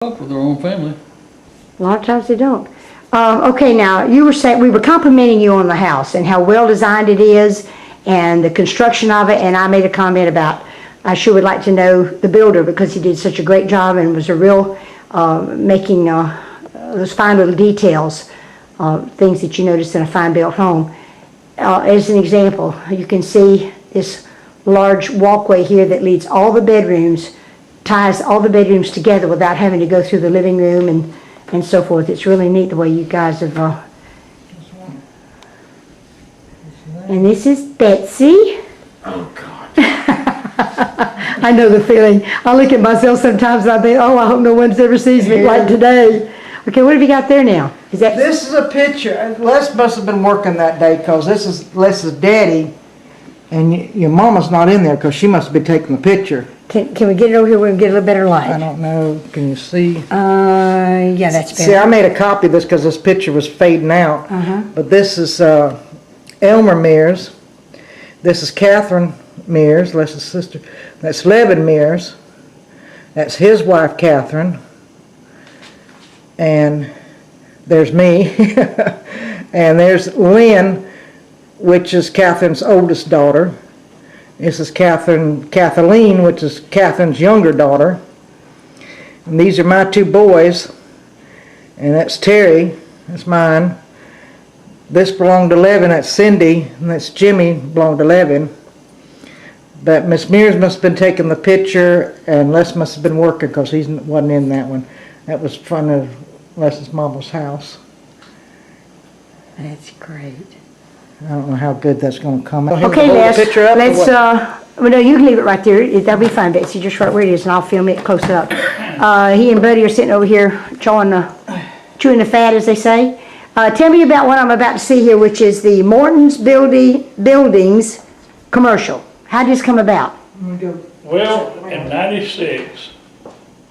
up with their own family. A lot of times they don't. Okay, now, you were saying, we were complimenting you on the house and how well designed it is and the construction of it, and I made a comment about, I sure would like to know the builder because he did such a great job and was a real, making those fine little details, things that you notice in a fine built home. As an example, you can see this large walkway here that leads all the bedrooms, ties all the bedrooms together without having to go through the living room and so forth. It's really neat the way you guys have, and this is Betsy. Oh, God. I know the feeling. I look at myself sometimes and I think, oh, I hope no one ever sees me like today. Okay, what have you got there now? Is that? This is a picture. Les must have been working that day because this is Les's daddy, and your mama's not in there because she must be taking the picture. Can we get it over here where we can get a little better light? I don't know. Can you see? Yeah, that's better. See, I made a copy of this because this picture was fading out. But this is Elmer Mears. This is Catherine Mears, Les's sister. That's Levin Mears. That's his wife, Catherine. And there's me. And there's Lynn, which is Catherine's oldest daughter. This is Kathleen, which is Catherine's younger daughter. And these are my two boys. And that's Terry, that's mine. This belonged to Levin, that's Cindy, and that's Jimmy, belonged to Levin. But Miss Mears must have been taking the picture, and Les must have been working because he wasn't in that one. That was in front of Les's mama's house. That's great. I don't know how good that's going to come out. Okay, Les, let's, well, no, you can leave it right there. That'll be fine, Betsy, just right where it is, and I'll film it close up. He and Buddy are sitting over here chewing the fat, as they say. Tell me about what I'm about to see here, which is the Morton's Buildings commercial. How did this come about? Well, in '96,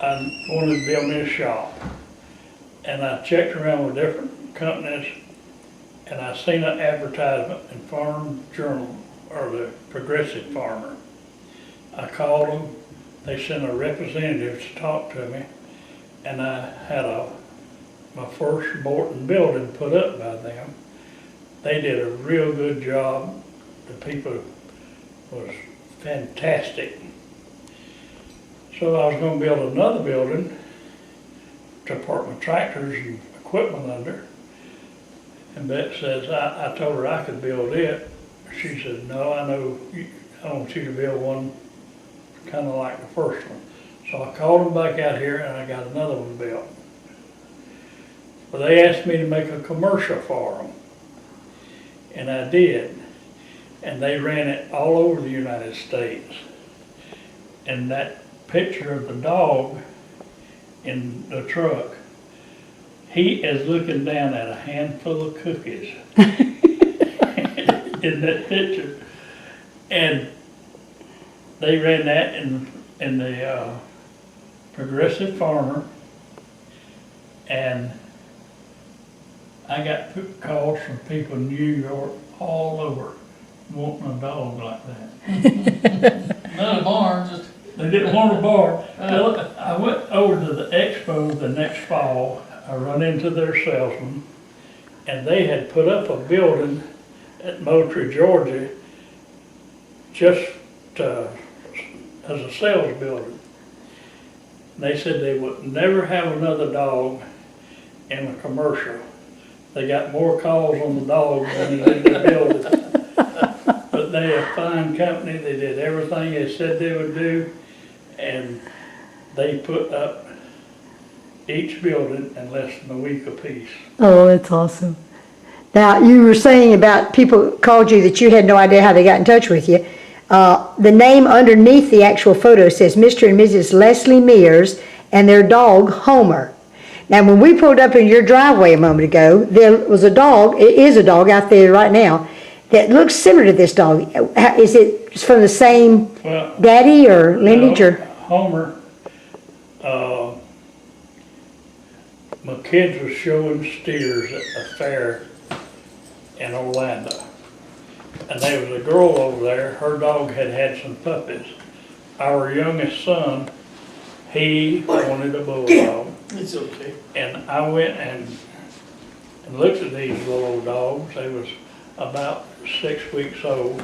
I wanted to build me a shop. And I checked around with different companies, and I seen an advertisement in Farm Journal, or the Progressive Farmer. I called them, they sent a representative to talk to me, and I had my first Morton building put up by them. They did a real good job. The people was fantastic. So I was going to build another building to park my tractors and equipment under. And Bet says, I told her I could build it. She said, no, I want you to build one kind of like the first one. So I called them back out here and I got another one built. But they asked me to make a commercial for them. And I did. And they ran it all over the United States. And that picture of the dog in the truck, he is looking down at a handful of cookies in that picture. And they ran that in the Progressive Farmer, and I got calls from people in New York all over wanting a dog like that. Not a barn, just. They didn't want a bar. Well, I went over to the expo the next fall. I run into their salesman, and they had put up a building at Moultrie, Georgia, just as a sales building. They said they would never have another dog in a commercial. They got more calls on the dog than in the building. But they're a fine company. They did everything they said they would do. And they put up each building in less than a week apiece. Oh, that's awesome. Now, you were saying about people called you that you had no idea how they got in touch with you. The name underneath the actual photo says Mr. and Mrs. Leslie Mears and their dog, Homer. Now, when we pulled up in your driveway a moment ago, there was a dog, it is a dog out there right now, that looks similar to this dog. Is it from the same daddy or lineage? Or? Homer, my kids were showing steers at a fair in Orlando. And there was a girl over there, her dog had had some puppies. Our youngest son, he wanted a bulldog. It's okay. And I went and looked at these little old dogs. They was about 6 weeks old.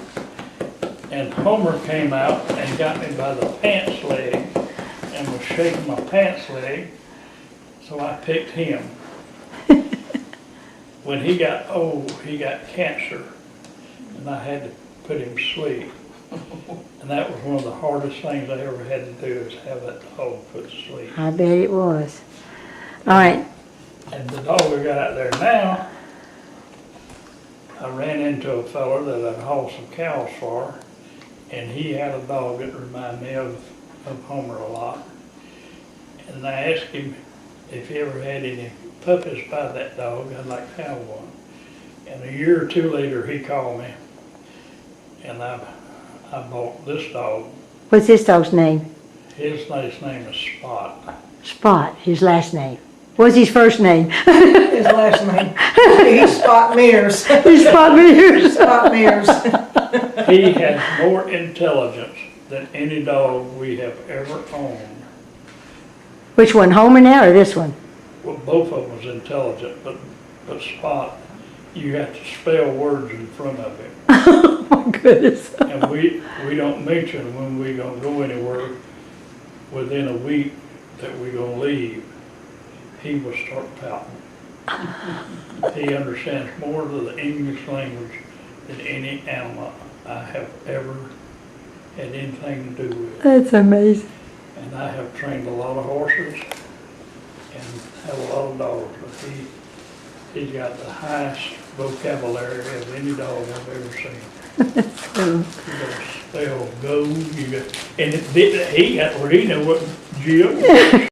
And Homer came out and got me by the pants leg and was shaking my pants leg. So I picked him. When he got old, he got cancer, and I had to put him to sleep. And that was one of the hardest things I ever had to do, is have that dog put to sleep. I bet it was. All right, And the dog I got out there now, I ran into a fella that I'd hauled some cows for, and he had a dog that reminded me of Homer a lot. And I asked him if he ever had any puppies by that dog. I'd like to have one. And a year or two later, he called me, and I bought this dog. what's this dog's name? His last name is Spot. Spot, his last name. What's his first name? His last name, he's Spot Mears. He's Spot Mears. Spot Mears. He has more intelligence than any dog we have ever owned. Which one, Homer now or this one? Well, both of them was intelligent, but Spot, you have to spell words in front of him. Oh my goodness. And we don't mention when we gonna go anywhere within a week that we gonna leave. He will start pouting. He understands more of the English language than any animal I have ever had anything to do with. That's amazing. And I have trained a lot of horses and have a lot of dogs, but he's got the highest vocabulary of any dog I've ever seen. You gotta spell go, you got, and he got where he knew what Jim